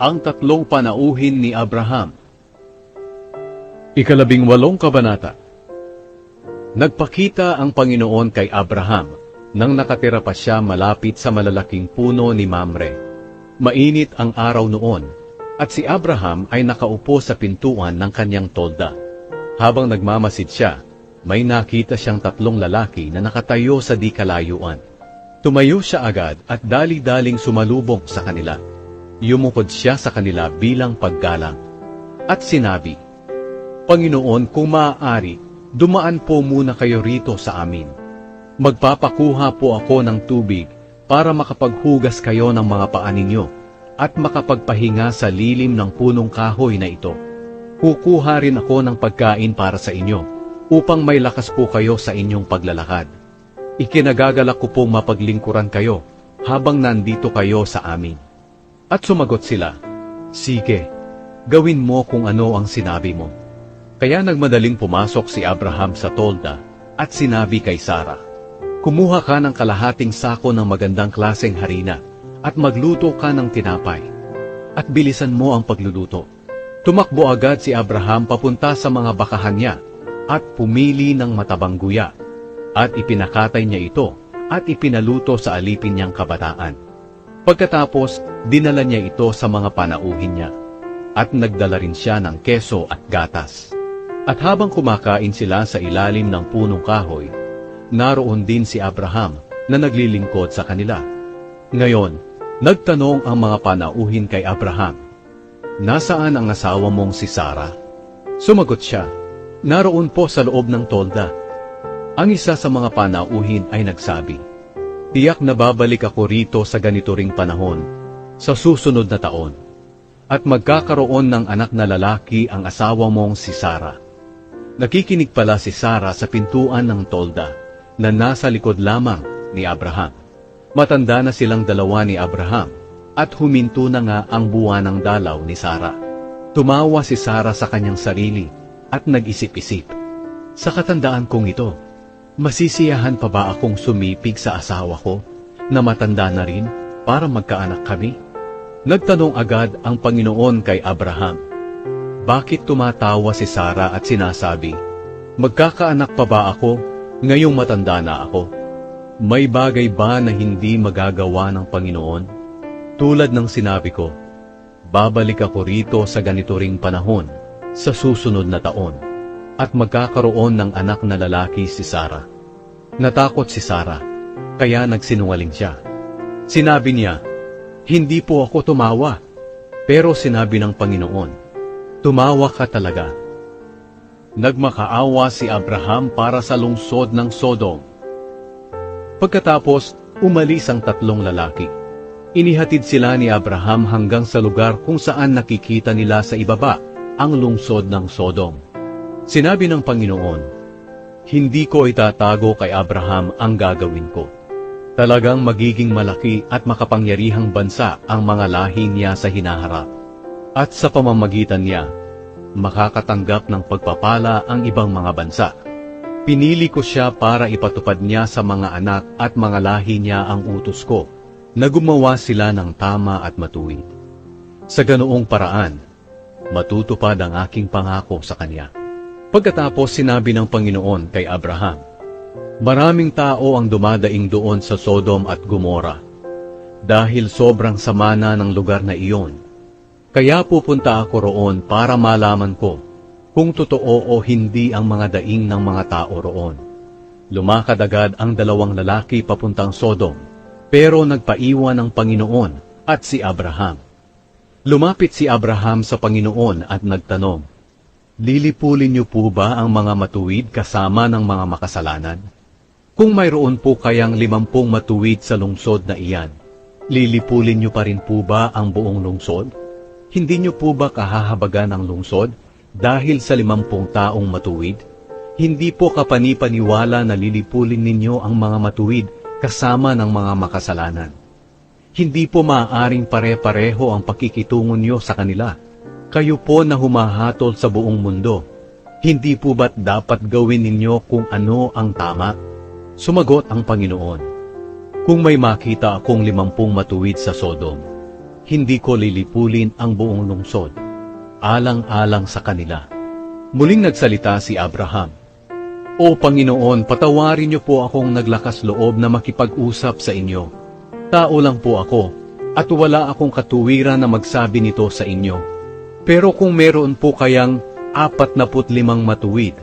Ang tatlong panauhin ni Abraham. 18 kabanata. Nagpakita ang Panginoon kay Abraham nang nakatira pa siya malapit sa malalaking puno ni Mamre. Mainit ang araw noon, at si Abraham ay nakaupo sa pintuan ng kanyang tolda. Habang nagmamasid siya, may nakita siyang tatlong lalaki na nakatayo sa di kalayuan. Tumayo siya agad at dali-daling sumalubong sa kanila. Yumukod siya sa kanila bilang paggalang. At sinabi, "Panginoon, kung maaari, dumaan po muna kayo rito sa amin. Magpapakuha po ako ng tubig para makapaghugas kayo ng mga paa ninyo at makapagpahinga sa lilim ng punong kahoy na ito. Kukuha rin ako ng pagkain para sa inyo, upang may lakas po kayo sa inyong paglalakad. Ikinagagalak ko pong mapaglingkuran kayo habang nandito kayo sa amin." At sumagot sila, "Sige, gawin mo kung ano ang sinabi mo." Kaya nagmadaling pumasok si Abraham sa tolda at sinabi kay Sarah, "Kumuha ka ng kalahating sako ng magandang klaseng harina at magluto ka ng tinapay. At bilisan mo ang pagluluto." Tumakbo agad si Abraham papunta sa mga bakahan niya at pumili ng matabang guya, at ipinakatay niya ito at ipinaluto sa alipin niyang kabataan. Pagkatapos, dinala niya ito sa mga panauhin niya, at nagdala rin siya ng keso at gatas. At habang kumakain sila sa ilalim ng punong kahoy, naroon din si Abraham na naglilingkod sa kanila. Ngayon, nagtanong ang mga panauhin kay Abraham, "Nasaan ang asawa mong si Sarah?" Sumagot siya, "Naroon po sa loob ng tolda." Ang isa sa mga panauhin ay nagsabi, "Tiyak na babalik ako rito sa ganito ring panahon, sa susunod na taon, at magkakaroon ng anak na lalaki ang asawa mong si Sarah." Nakikinig pala si Sarah sa pintuan ng tolda, na nasa likod lamang ni Abraham. Matanda na silang dalawa ni Abraham, at huminto na nga ang buwan ng dalaw ni Sarah. Tumawa si Sarah sa kanyang sarili, at nag-isip-isip, "Sa katandaan kong ito, masisiyahan pa ba akong sumipig sa asawa ko, na matanda na rin, para magkaanak kami?" Nagtanong agad ang Panginoon kay Abraham, "Bakit tumatawa si Sarah at sinasabi, 'Magkakaanak pa ba ako, ngayong matanda na ako?' May bagay ba na hindi magagawa ng Panginoon? Tulad ng sinabi ko, babalik ako rito sa ganito ring panahon, sa susunod na taon, at magkakaroon ng anak na lalaki si Sarah." Natakot si Sarah, kaya nagsinungaling siya. Sinabi niya, "Hindi po ako tumawa." Pero sinabi ng Panginoon, "Tumawa ka talaga." Nagmakaawa si Abraham para sa lungsod ng Sodom. Pagkatapos, umalis ang tatlong lalaki. Inihatid sila ni Abraham hanggang sa lugar kung saan nakikita nila sa ibaba ang lungsod ng Sodom. Sinabi ng Panginoon, "Hindi ko itatago kay Abraham ang gagawin ko. Talagang magiging malaki at makapangyarihang bansa ang mga lahi niya sa hinaharap. At sa pamamagitan niya, makakatanggap ng pagpapala ang ibang mga bansa. Pinili ko siya para ipatupad niya sa mga anak at mga lahi niya ang utos ko, na gumawa sila ng tama at matuwid. Sa ganoong paraan, matutupad ang aking pangako sa kanya." Pagkatapos sinabi ng Panginoon kay Abraham, "Maraming tao ang dumadaing doon sa Sodom at Gomora, dahil sobrang sama na ng lugar na iyon. Kaya pupunta ako roon para malaman ko kung totoo o hindi ang mga daing ng mga tao roon." Lumakad agad ang dalawang lalaki papuntang Sodom, pero nagpaiwan ang Panginoon at si Abraham. Lumapit si Abraham sa Panginoon at nagtanong, "Lilipulin niyo po ba ang mga matuwid kasama ng mga makasalanan? Kung mayroon po kayang 50 matuwid sa lungsod na iyan, lilipulin niyo pa rin po ba ang buong lungsod? Hindi niyo po ba kahahabagan ang lungsod dahil sa 50 taong matuwid? Hindi po kapanipaniwala na lilipulin ninyo ang mga matuwid kasama ng mga makasalanan. Hindi po maaaring pare-pareho ang pakikitungo niyo sa kanila. Kayo po na humahatol sa buong mundo. Hindi po ba't dapat gawin ninyo kung ano ang tama?" Sumagot ang Panginoon, "Kung may makita akong 50 matuwid sa Sodom, hindi ko lilipulin ang buong lungsod, alang-alang sa kanila. Muling nagsalita si Abraham, O Panginoon, patawarin niyo po akong naglakas loob na makipag-usap sa inyo. Tao lang po ako, at wala akong katuwiran na magsabi nito sa inyo. Pero kung meron po kayang 45 matuwid,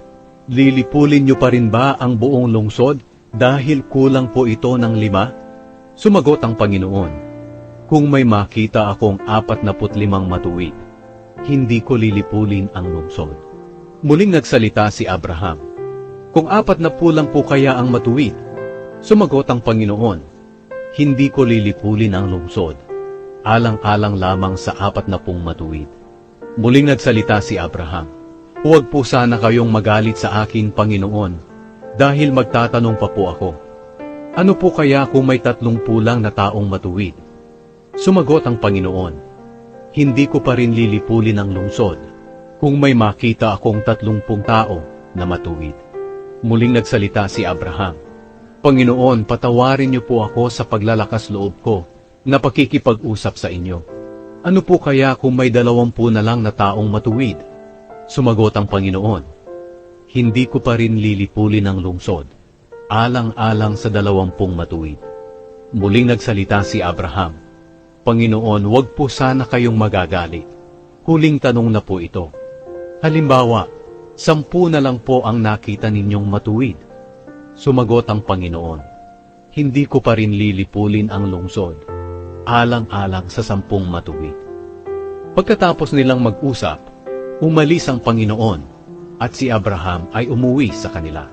lilipulin niyo pa rin ba ang buong lungsod dahil kulang po ito ng 5? Sumagot ang Panginoon, Kung may makita akong 45 matuwid, hindi ko lilipulin ang lungsod. Muling nagsalita si Abraham, Kung 40 lang po kaya ang matuwid, sumagot ang Panginoon, hindi ko lilipulin ang lungsod, alang-alang lamang sa 40 matuwid. Muling nagsalita si Abraham, Huwag po sana kayong magalit sa aking Panginoon, dahil magtatanong pa po ako, Ano po kaya kung may 30 lang na taong matuwid? Sumagot ang Panginoon, Hindi ko pa rin lilipulin ang lungsod, kung may makita akong 30 tao na matuwid. Muling nagsalita si Abraham, Panginoon, patawarin niyo po ako sa paglalakas loob ko na pakikipag-usap sa inyo. Ano po kaya kung may 20 na lang na taong matuwid? Sumagot ang Panginoon, Hindi ko pa rin lilipulin ang lungsod, alang-alang sa 20 matuwid. Muling nagsalita si Abraham, Panginoon, huwag po sana kayong magagalit. Huling tanong na po ito. Halimbawa, 10 na lang po ang nakita ninyong matuwid. Sumagot ang Panginoon, Hindi ko pa rin lilipulin ang lungsod, alang-alang sa 10 matuwid. Pagkatapos nilang mag-usap, umalis ang Panginoon at si Abraham ay umuwi sa kanila.